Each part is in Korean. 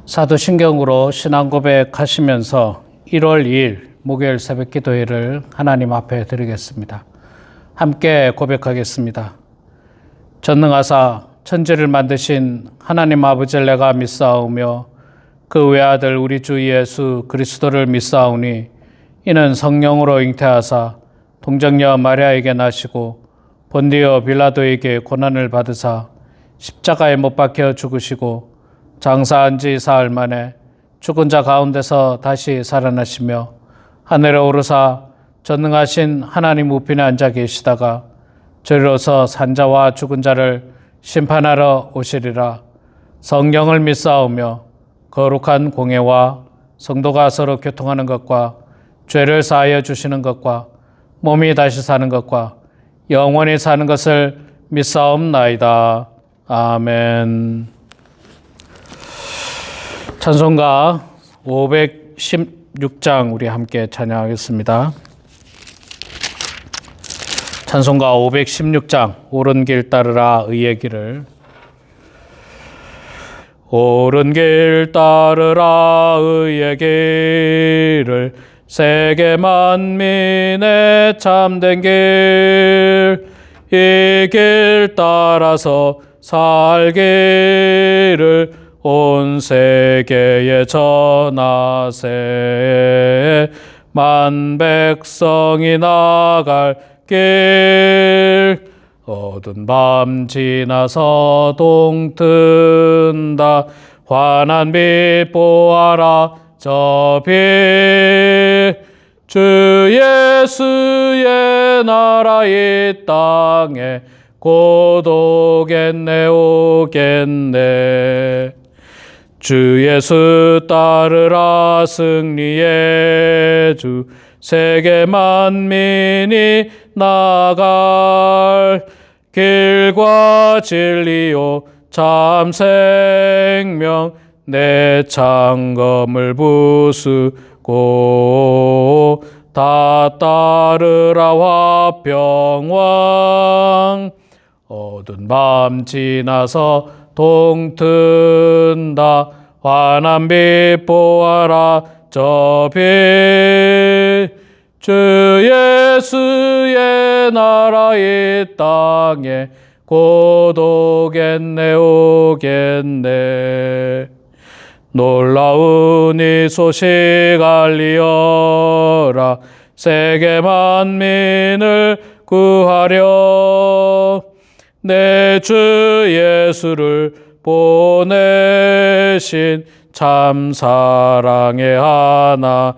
사도신경으로 신앙 고백하시면서 1월 2일 목요일 새벽 기도회를 하나님 앞에 드리겠습니다. 함께 고백하겠습니다. 전능하사 천지를 만드신 하나님 아버지를 내가 믿사오며 그 외아들 우리 주 예수 그리스도를 믿사오니 이는 성령으로 잉태하사 동정녀 마리아에게 나시고 본디오 빌라도에게 고난을 받으사 십자가에 못 박혀 죽으시고 장사한 지 사흘 만에 죽은 자 가운데서 다시 살아나시며 하늘에 오르사 전능하신 하나님 우편에 앉아 계시다가 저리로서 산자와 죽은 자를 심판하러 오시리라. 성령을 믿사오며 거룩한 공예와 성도가 서로 교통하는 것과 죄를 사하여 주시는 것과 몸이 다시 사는 것과 영원히 사는 것을 믿사옵나이다. 아멘. 찬송가 516장 우리 함께 찬양하겠습니다. 찬송가 516장 옳은 길 따르라 의의 길을. 옳은 길 따르라 의의 길을 세계 만민의 참된 길 이 길 따라서 살기를 온 세계에 전하세. 만 백성이 나갈 길 어두운 밤 지나서 동튼다. 환한 빛 보아라 저 빛. 주 예수의 나라 이 땅에 곧 오겠네 오겠네. 주 예수 따르라 승리의 주 세계 만민이 나갈 길과 진리요 참 생명 내 창검을 부수고 다 따르라 화평왕. 어두운 밤 지나서 동튼다. 환한 빛 보아라 저 빛. 주 예수의 나라 이 땅에 곧 오겠네 오겠네. 놀라운 이 소식 알리어라 세계 만민을 구하려 내 주 예수를 보내신 참 사랑의 하나님.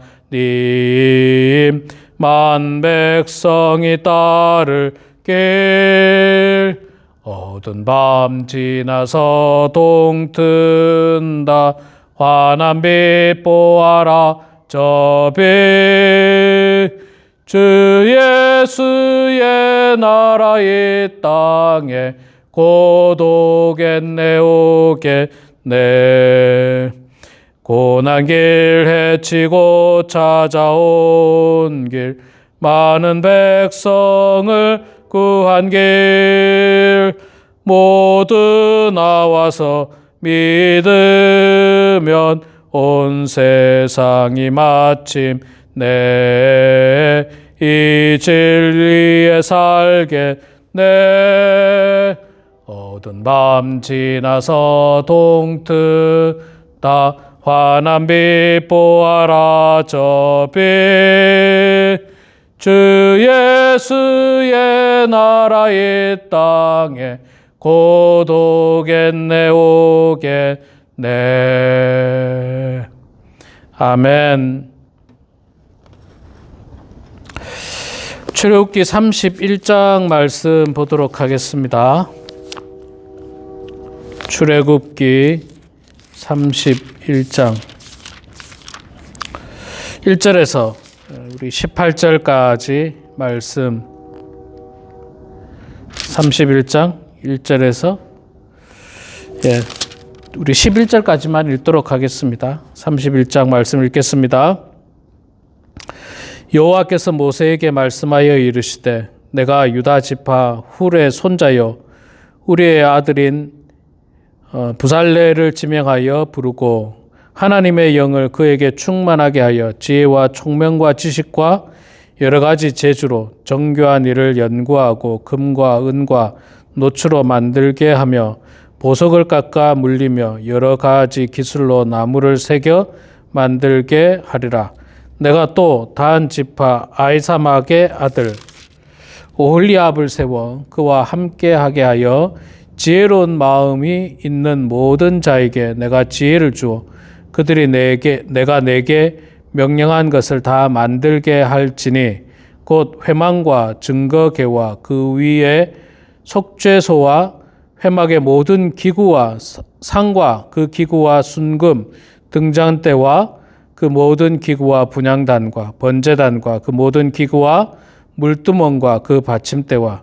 만 백성이 따를 길 어두운 밤 지나서 동튼다. 환한 빛 보아라 저 빛. 주 예수의 나라 이 땅에 곧 오겠네 오겠네. 고난길 헤치고 찾아온 길 많은 백성을 구한 길 모두 나와서 믿으면 온 세상이 마침 내 이 진리에 살겠네. 어두운 밤 지나서 동튼다. 환한 빛 보아라 저 빛. 주 예수의 나라 이 땅에 곧 오겠네 오겠네. 아멘. 출애굽기 31장 말씀 보도록 하겠습니다. 출애굽기 31장 1절에서 우리 18절까지 말씀 31장 1절에서 우리 11절까지만 읽도록 하겠습니다. 31장 말씀 읽겠습니다. 여호와께서 모세에게 말씀하여 이르시되 내가 유다 지파 훌의 손자여 우리의 아들인 부살레를 지명하여 부르고 하나님의 영을 그에게 충만하게 하여 지혜와 총명과 지식과 여러 가지 재주로 정교한 일을 연구하고 금과 은과 노추로 만들게 하며 보석을 깎아 물리며 여러 가지 기술로 나무를 새겨 만들게 하리라. 내가 또 단 지파 아히사막의 아들 오홀리압을 세워 그와 함께하게 하여 지혜로운 마음이 있는 모든 자에게 내가 지혜를 주어 그들이 내가 내게 명령한 것을 다 만들게 할지니 곧 회망과 증거계와 그 위에 속죄소와 회막의 모든 기구와 상과 그 기구와 순금 등잔대와 그 모든 기구와 분향단과 번제단과 그 모든 기구와 물두멍과 그 받침대와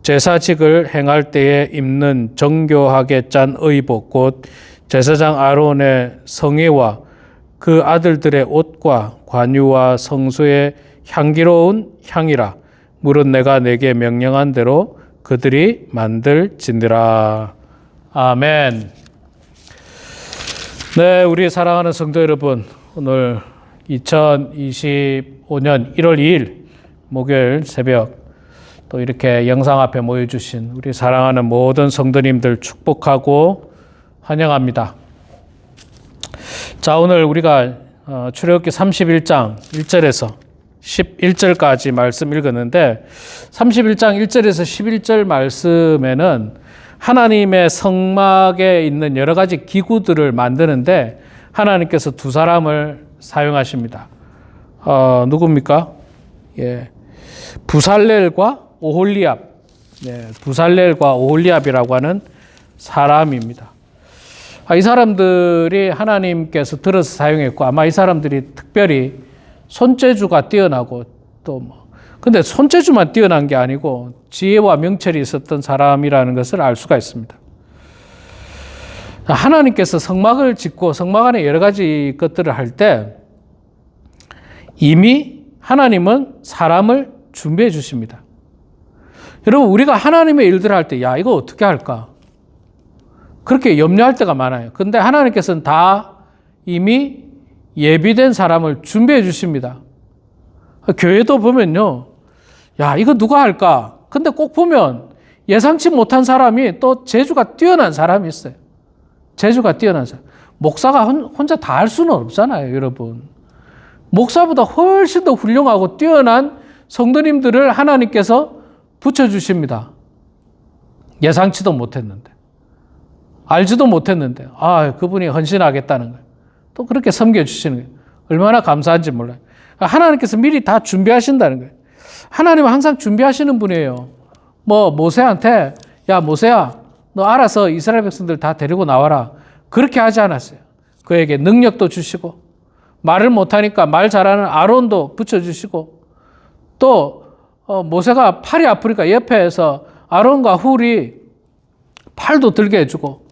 제사직을 행할 때에 입는 정교하게 짠 의복 곧 제사장 아론의 성의와 그 아들들의 옷과 관유와 성소의 향기로운 향이라. 물은 내가 내게 명령한 대로 그들이 만들지니라. 아멘. 네, 우리 사랑하는 성도 여러분, 오늘 2025년 1월 2일 목요일 새벽 또 이렇게 영상 앞에 모여주신 우리 사랑하는 모든 성도님들 축복하고 환영합니다. 자, 오늘 우리가 출애굽기 31장 1절에서 11절까지 말씀 읽었는데 31장 1절에서 11절 말씀에는 하나님의 성막에 있는 여러 가지 기구들을 만드는데 하나님께서 두 사람을 사용하십니다. 누굽니까? 예, 부살렐과 오홀리압. 네, 부살렐과 오홀리압이라고 하는 사람입니다. 이 사람들이 하나님께서 들어서 사용했고 아마 이 사람들이 특별히 손재주가 뛰어나고 또 근데 손재주만 뛰어난 게 아니고 지혜와 명철이 있었던 사람이라는 것을 알 수가 있습니다. 하나님께서 성막을 짓고 성막 안에 여러 가지 것들을 할 때 이미 하나님은 사람을 준비해 주십니다. 여러분, 우리가 하나님의 일들을 할 때, 야, 이거 어떻게 할까? 그렇게 염려할 때가 많아요. 근데 하나님께서는 다 이미 예비된 사람을 준비해 주십니다. 교회도 보면요, 야, 이거 누가 할까? 근데 꼭 보면 예상치 못한 사람이 또 재주가 뛰어난 사람이 있어요. 재주가 뛰어난 사람. 목사가 혼자 다 할 수는 없잖아요, 여러분. 목사보다 훨씬 더 훌륭하고 뛰어난 성도님들을 하나님께서 붙여주십니다. 예상치도 못했는데. 알지도 못했는데. 그분이 헌신하겠다는 거예요. 또 그렇게 섬겨주시는 거예요. 얼마나 감사한지 몰라요. 하나님께서 미리 다 준비하신다는 거예요. 하나님은 항상 준비하시는 분이에요. 모세한테, 야, 모세야, 너 알아서 이스라엘 백성들 다 데리고 나와라. 그렇게 하지 않았어요. 그에게 능력도 주시고, 말을 못하니까 말 잘하는 아론도 붙여주시고, 또 모세가 팔이 아프니까 옆에서 아론과 훌이 팔도 들게 해주고,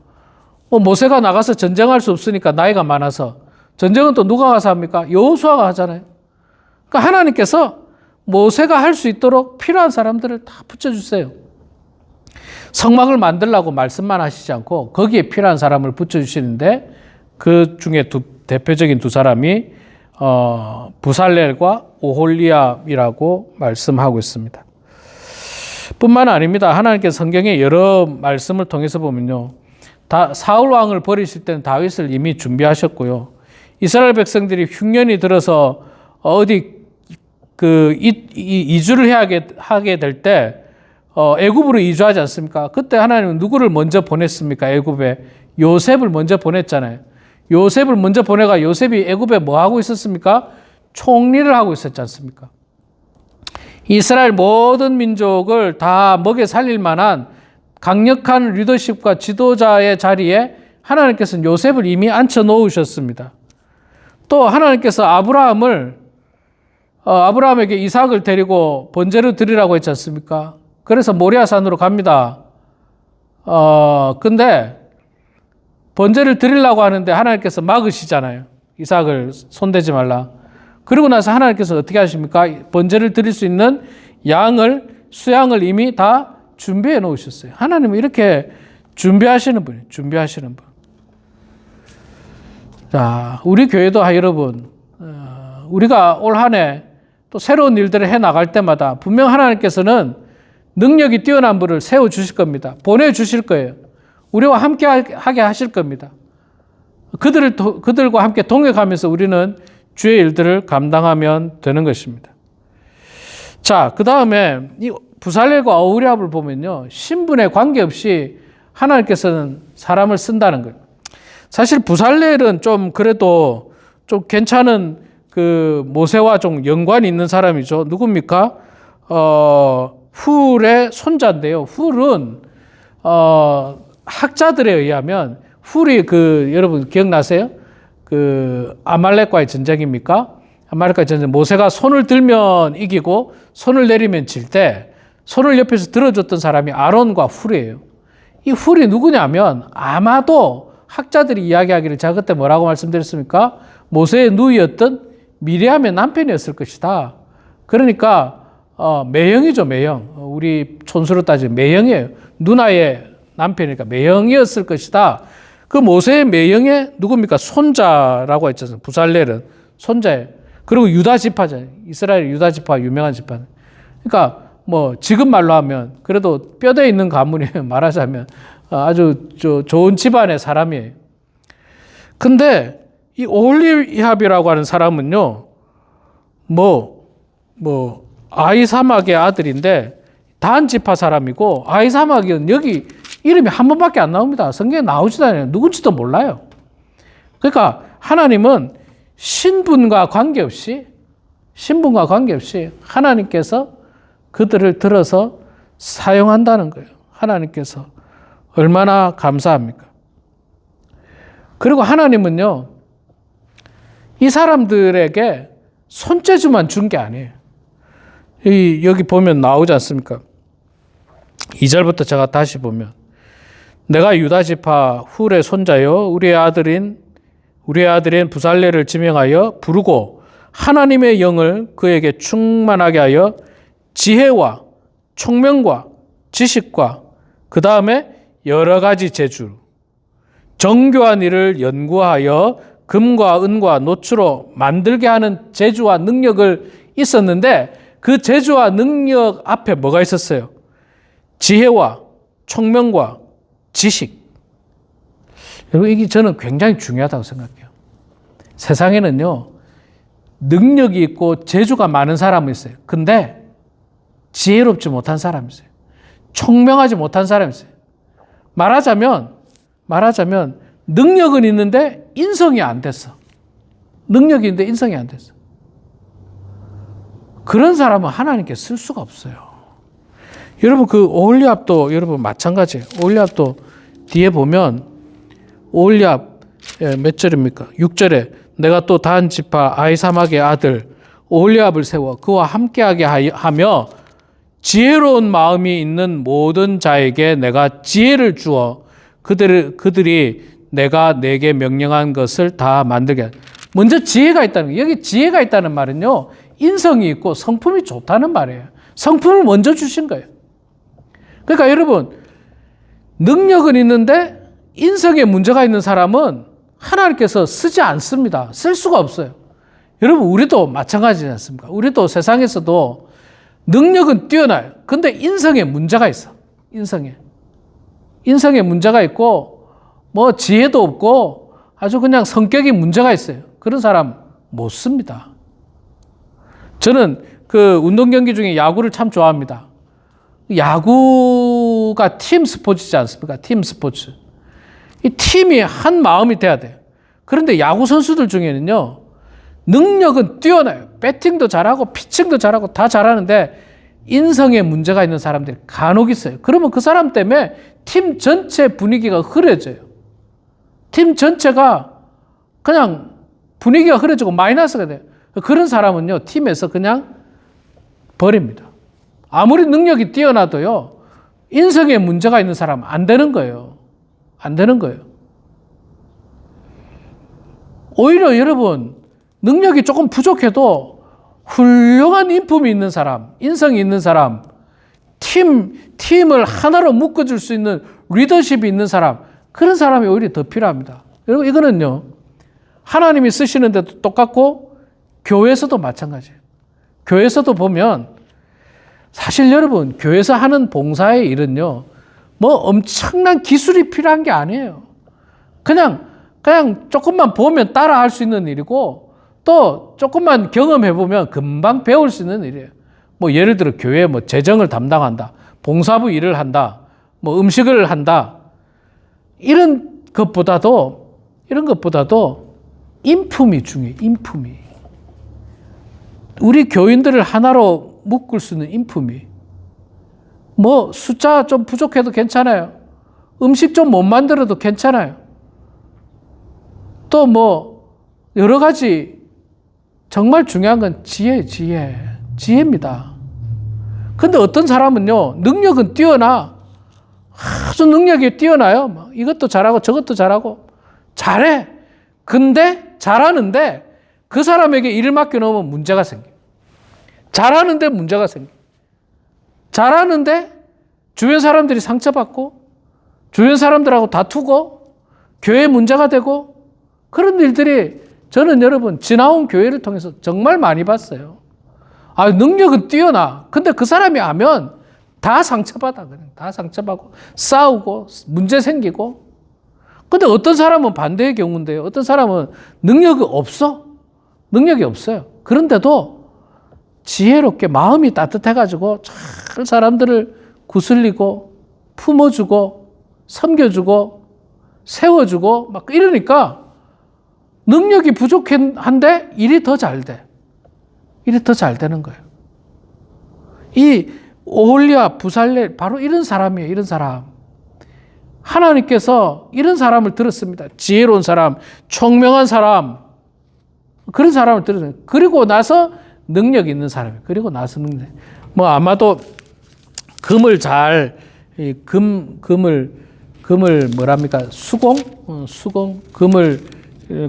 모세가 나가서 전쟁할 수 없으니까 나이가 많아서 전쟁은 또 누가 가서 합니까? 여호수아가 하잖아요. 그러니까 하나님께서 모세가 할 수 있도록 필요한 사람들을 다 붙여주세요. 성막을 만들라고 말씀만 하시지 않고 거기에 필요한 사람을 붙여주시는데 그 중에 대표적인 두 사람이 부살렐과 오홀리압이라고 말씀하고 있습니다. 뿐만 아닙니다. 하나님께서 성경의 여러 말씀을 통해서 보면요, 사울 왕을 버리실 때는 다윗을 이미 준비하셨고요. 이스라엘 백성들이 흉년이 들어서 어디 이주를 하게 될 때 애굽으로 이주하지 않습니까? 그때 하나님은 누구를 먼저 보냈습니까? 애굽에 요셉을 먼저 보냈잖아요. 요셉을 먼저 보내가 요셉이 애굽에 뭐 하고 있었습니까? 총리를 하고 있었지 않습니까? 이스라엘 모든 민족을 다 먹여 살릴 만한 강력한 리더십과 지도자의 자리에 하나님께서는 요셉을 이미 앉혀 놓으셨습니다. 또 하나님께서 아브라함에게 이삭을 데리고 번제를 드리라고 했지 않습니까? 그래서 모리아산으로 갑니다. 근데 번제를 드리려고 하는데 하나님께서 막으시잖아요. 이삭을 손대지 말라. 그러고 나서 하나님께서 어떻게 하십니까? 번제를 드릴 수 있는 수양을 이미 다 준비해 놓으셨어요. 하나님은 이렇게 준비하시는 분이에요. 준비하시는 분. 자, 우리 교회도 여러분, 우리가 올 한 해 또 새로운 일들을 해 나갈 때마다 분명 하나님께서는 능력이 뛰어난 분을 세워주실 겁니다. 보내주실 거예요. 우리와 함께 하게 하실 겁니다. 그들과 함께 동역하면서 우리는 주의 일들을 감당하면 되는 것입니다. 자, 그 다음에 이 부살렐과 오홀리압을 보면요, 신분에 관계없이 하나님께서는 사람을 쓴다는 거예요. 사실 부살렐은 좀 그래도 좀 괜찮은 그 모세와 좀 연관이 있는 사람이죠. 누굽니까? 훌의 손자인데요. 훌은 학자들에 의하면 훌이 여러분 기억나세요? 아말렉과의 전쟁입니까? 아말렉과의 전쟁. 모세가 손을 들면 이기고 손을 내리면 질 때 손을 옆에서 들어줬던 사람이 아론과 훌이에요. 이 훌이 누구냐면 아마도 학자들이 이야기하기를 제가 그때 뭐라고 말씀드렸습니까? 모세의 누이였던 미리암의 남편이었을 것이다. 그러니까 매형이죠, 매형. 우리 촌수로 따지면 매형이에요. 누나의 남편이니까 매형이었을 것이다. 그 모세의 매형의 누굽니까? 손자라고 했잖아요. 부살렐은 손자예요. 그리고 유다 지파잖아요. 이스라엘 유다 지파 유명한 지파. 그러니까 뭐 지금 말로 하면 그래도 뼈대 있는 가문이에요. 말하자면 아주 좋은 집안의 사람이에요. 근데 이 오홀리압이라고 하는 사람은요, 아히사막의 아들인데 단 지파 사람이고, 아히사막은 여기 이름이 한 번밖에 안 나옵니다. 성경에 나오지도 않아요. 누군지도 몰라요. 그러니까 하나님은 신분과 관계없이 하나님께서 그들을 들어서 사용한다는 거예요. 하나님께서 얼마나 감사합니까? 그리고 하나님은요, 이 사람들에게 손재주만 준 게 아니에요. 여기 보면 나오지 않습니까? 2절부터 제가 다시 보면, 내가 유다 지파 훌의 손자여 우리의 아들인 부살렐을 지명하여 부르고 하나님의 영을 그에게 충만하게 하여 지혜와 총명과 지식과 그 다음에 여러 가지 재주, 정교한 일을 연구하여 금과 은과 노추로 만들게 하는 재주와 능력을 있었는데, 그 재주와 능력 앞에 뭐가 있었어요? 지혜와 총명과 지식. 여러분, 이게 저는 굉장히 중요하다고 생각해요. 세상에는요, 능력이 있고 재주가 많은 사람이 있어요. 근데 지혜롭지 못한 사람이 있어요. 총명하지 못한 사람이 있어요. 말하자면 능력은 있는데 인성이 안 됐어. 능력이 있는데 인성이 안 됐어. 그런 사람은 하나님께 쓸 수가 없어요. 여러분, 오홀리압도 여러분 마찬가지예요. 오홀리압도 뒤에 보면 오홀리압 몇 절입니까? 6절에 내가 또 단 지파 아히사막의 아들 오홀리압을 세워 그와 함께하게 하며 지혜로운 마음이 있는 모든 자에게 내가 지혜를 주어 그들이 내가 내게 명령한 것을 다 만들게 하라. 먼저 지혜가 있다는 거예요. 여기 지혜가 있다는 말은요, 인성이 있고 성품이 좋다는 말이에요. 성품을 먼저 주신 거예요. 그러니까 여러분, 능력은 있는데 인성에 문제가 있는 사람은 하나님께서 쓰지 않습니다. 쓸 수가 없어요. 여러분, 우리도 마찬가지지 않습니까? 우리도 세상에서도 능력은 뛰어나요. 근데 인성에 문제가 있어. 인성에 문제가 있고 지혜도 없고 아주 그냥 성격이 문제가 있어요. 그런 사람 못 씁니다. 저는 운동 경기 중에 야구를 참 좋아합니다. 야구가 팀 스포츠지 않습니까? 팀 스포츠. 이 팀이 한 마음이 돼야 돼요. 그런데 야구 선수들 중에는요, 능력은 뛰어나요. 배팅도 잘하고 피칭도 잘하고 다 잘하는데 인성에 문제가 있는 사람들이 간혹 있어요. 그러면 그 사람 때문에 팀 전체 분위기가 흐려져요. 팀 전체가 그냥 분위기가 흐려지고 마이너스가 돼요. 그런 사람은요, 팀에서 그냥 버립니다. 아무리 능력이 뛰어나도요, 인성에 문제가 있는 사람은 안 되는 거예요. 안 되는 거예요. 오히려 여러분, 능력이 조금 부족해도 훌륭한 인품이 있는 사람, 인성이 있는 사람, 팀을 하나로 묶어줄 수 있는 리더십이 있는 사람, 그런 사람이 오히려 더 필요합니다. 여러분, 이거는요, 하나님이 쓰시는데도 똑같고 교회에서도 마찬가지예요. 교회에서도 보면 사실 여러분 교회에서 하는 봉사의 일은요. 뭐 엄청난 기술이 필요한 게 아니에요. 그냥 조금만 보면 따라 할 수 있는 일이고 또 조금만 경험해 보면 금방 배울 수 있는 일이에요. 뭐 예를 들어 교회 뭐 재정을 담당한다. 봉사부 일을 한다. 뭐 음식을 한다. 이런 것보다도 인품이 중요해요. 인품이. 우리 교인들을 하나로 묶을 수 있는 인품이. 뭐 숫자 좀 부족해도 괜찮아요. 음식 좀 못 만들어도 괜찮아요. 또 뭐 여러 가지 정말 중요한 건 지혜입니다. 근데 어떤 사람은요, 능력은 뛰어나. 아주 능력이 뛰어나요. 막 이것도 잘하고 저것도 잘하고. 잘해. 근데 잘하는데 그 사람에게 일을 맡겨놓으면 문제가 생겨. 잘하는데 문제가 생겨. 잘하는데 주변 사람들이 상처받고 주변 사람들하고 다투고 교회에 문제가 되고 그런 일들이 저는 여러분 지나온 교회를 통해서 정말 많이 봤어요. 능력은 뛰어나. 근데 그 사람이 하면 다 상처받아. 그냥 다 상처받고 싸우고 문제 생기고. 근데 어떤 사람은 반대의 경우인데요. 어떤 사람은 능력이 없어요. 그런데도 지혜롭게 마음이 따뜻해가지고 잘 사람들을 구슬리고 품어주고 섬겨주고 세워주고 막 이러니까 능력이 부족한데 일이 더 잘 돼. 일이 더 잘 되는 거예요. 이 오홀리아 부살렐 바로 이런 사람이에요. 이런 사람. 하나님께서 이런 사람을 들었습니다. 지혜로운 사람, 총명한 사람, 그런 사람을 들었어요. 그리고 나서 능력 있는 사람이에요. 그리고 나서 능력. 뭐 아마도 금을 뭐랍니까?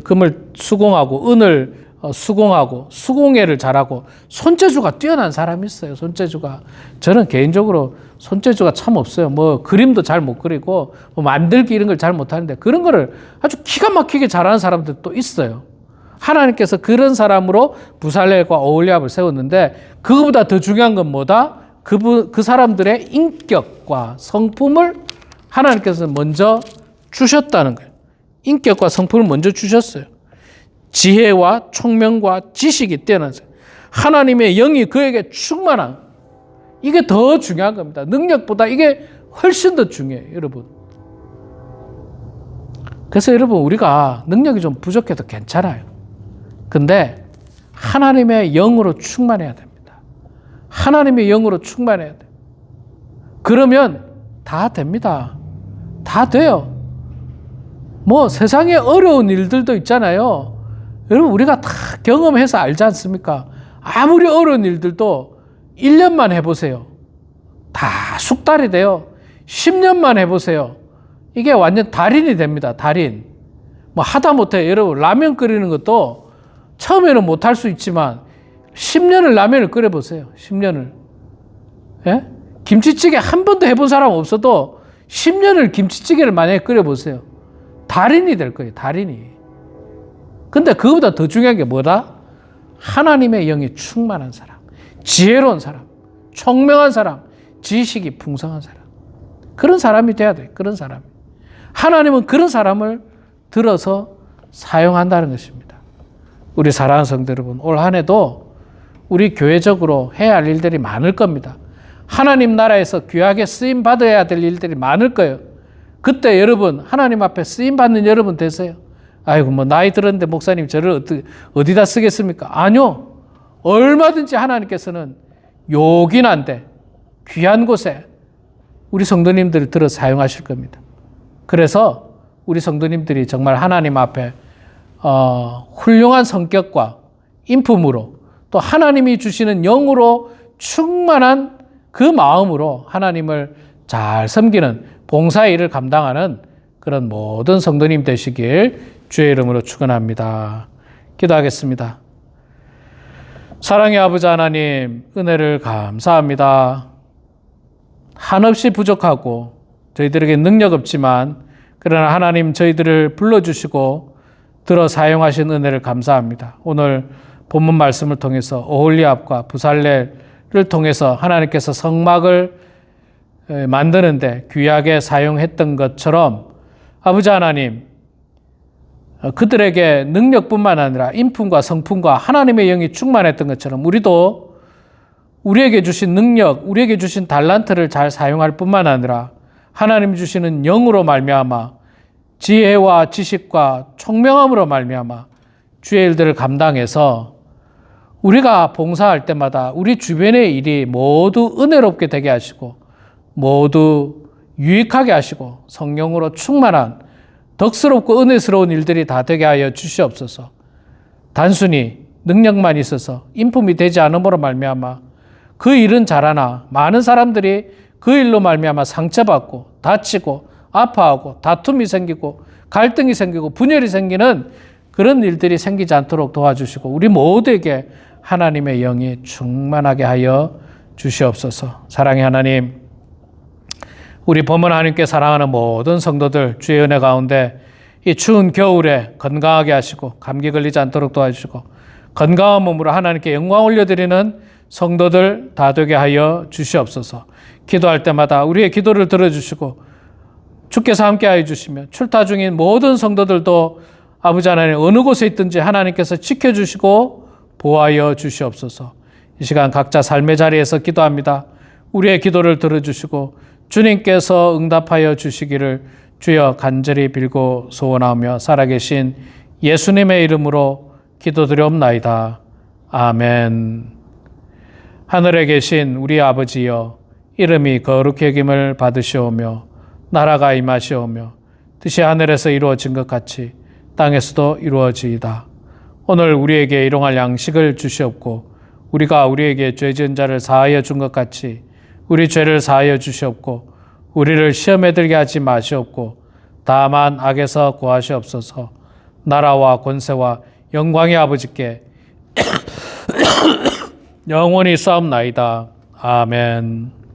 금을 수공하고 은을 수공하고 수공예를 잘하고 손재주가 뛰어난 사람이 있어요. 손재주가. 저는 개인적으로 손재주가 참 없어요. 뭐 그림도 잘 못 그리고 뭐 만들기 이런 걸 잘 못하는데 그런 거를 아주 기가 막히게 잘하는 사람들 또 있어요. 하나님께서 그런 사람으로 부살렐과 오홀리압을 세웠는데 그거보다 더 중요한 건 뭐다? 그 사람들의 인격과 성품을 하나님께서 먼저 주셨다는 거예요. 인격과 성품을 먼저 주셨어요. 지혜와 총명과 지식이 뛰어난 사람. 하나님의 영이 그에게 충만한. 이게 더 중요한 겁니다. 능력보다 이게 훨씬 더 중요해요, 여러분. 그래서 여러분 우리가 능력이 좀 부족해도 괜찮아요. 근데 하나님의 영으로 충만해야 됩니다. 하나님의 영으로 충만해야 돼요. 그러면 다 됩니다. 다 돼요. 뭐 세상에 어려운 일들도 있잖아요. 여러분 우리가 다 경험해서 알지 않습니까? 아무리 어려운 일들도 1년만 해보세요. 다 숙달이 돼요. 10년만 해보세요. 이게 완전 달인이 됩니다. 달인. 뭐 하다못해 여러분 라면 끓이는 것도 처음에는 못할 수 있지만 10년을 라면을 끓여보세요. 10년을. 예? 김치찌개 한 번도 해본 사람 없어도 10년을 김치찌개를 만약에 끓여보세요. 달인이 될 거예요. 달인이. 근데 그거보다 더 중요한 게 뭐다? 하나님의 영이 충만한 사람, 지혜로운 사람, 총명한 사람, 지식이 풍성한 사람. 그런 사람이 돼야 돼. 그런 사람. 하나님은 그런 사람을 들어서 사용한다는 것입니다. 우리 사랑하는 성도 여러분, 올 한 해도 우리 교회적으로 해야 할 일들이 많을 겁니다. 하나님 나라에서 귀하게 쓰임 받아야 될 일들이 많을 거예요. 그때 여러분 하나님 앞에 쓰임 받는 여러분 되세요. 아이고 뭐 나이 들었는데 목사님 저를 어디다 쓰겠습니까? 아니요. 얼마든지 하나님께서는 요긴한데 귀한 곳에 우리 성도님들을 들어 사용하실 겁니다. 그래서 우리 성도님들이 정말 하나님 앞에 훌륭한 성격과 인품으로 또 하나님이 주시는 영으로 충만한 그 마음으로 하나님을 잘 섬기는 봉사의 일을 감당하는 그런 모든 성도님 되시길 주의 이름으로 축원합니다. 기도하겠습니다. 사랑의 아버지 하나님, 은혜를 감사합니다. 한없이 부족하고 저희들에게 능력 없지만 그러나 하나님 저희들을 불러주시고 들어 사용하신 은혜를 감사합니다. 오늘 본문 말씀을 통해서 오홀리압과 부살렐을 통해서 하나님께서 성막을 만드는데 귀하게 사용했던 것처럼 아버지 하나님, 그들에게 능력뿐만 아니라 인품과 성품과 하나님의 영이 충만했던 것처럼 우리도 우리에게 주신 능력, 우리에게 주신 달란트를 잘 사용할 뿐만 아니라 하나님 주시는 영으로 말미암아 지혜와 지식과 총명함으로 말미암아 주의 일들을 감당해서 우리가 봉사할 때마다 우리 주변의 일이 모두 은혜롭게 되게 하시고 모두 유익하게 하시고 성령으로 충만한 덕스럽고 은혜스러운 일들이 다 되게 하여 주시옵소서. 단순히 능력만 있어서 인품이 되지 않음으로 말미암아 그 일은 잘하나 많은 사람들이 그 일로 말미암아 상처받고 다치고 아파하고 다툼이 생기고 갈등이 생기고 분열이 생기는 그런 일들이 생기지 않도록 도와주시고 우리 모두에게 하나님의 영이 충만하게 하여 주시옵소서. 사랑의 하나님, 우리 범은 하나님께 사랑하는 모든 성도들 주의 은혜 가운데 이 추운 겨울에 건강하게 하시고 감기 걸리지 않도록 도와주시고 건강한 몸으로 하나님께 영광 올려드리는 성도들 다 되게 하여 주시옵소서. 기도할 때마다 우리의 기도를 들어주시고 주께서 함께하여 주시며 출타 중인 모든 성도들도 아버지 하나님 어느 곳에 있든지 하나님께서 지켜주시고 보호하여 주시옵소서. 이 시간 각자 삶의 자리에서 기도합니다. 우리의 기도를 들어주시고 주님께서 응답하여 주시기를 주여 간절히 빌고 소원하며 살아계신 예수님의 이름으로 기도드리옵나이다. 아멘. 하늘에 계신 우리 아버지여, 이름이 거룩히 여김을 받으시오며 나라가 임하시오며 뜻이 하늘에서 이루어진 것 같이 땅에서도 이루어지이다. 오늘 우리에게 일용할 양식을 주시옵고 우리가 우리에게 죄 지은 자를 사하여 준 것 같이 우리 죄를 사하여 주시옵고 우리를 시험에 들게 하지 마시옵고 다만 악에서 구하시옵소서. 나라와 권세와 영광의 아버지께 영원히 싸움나이다. 아멘.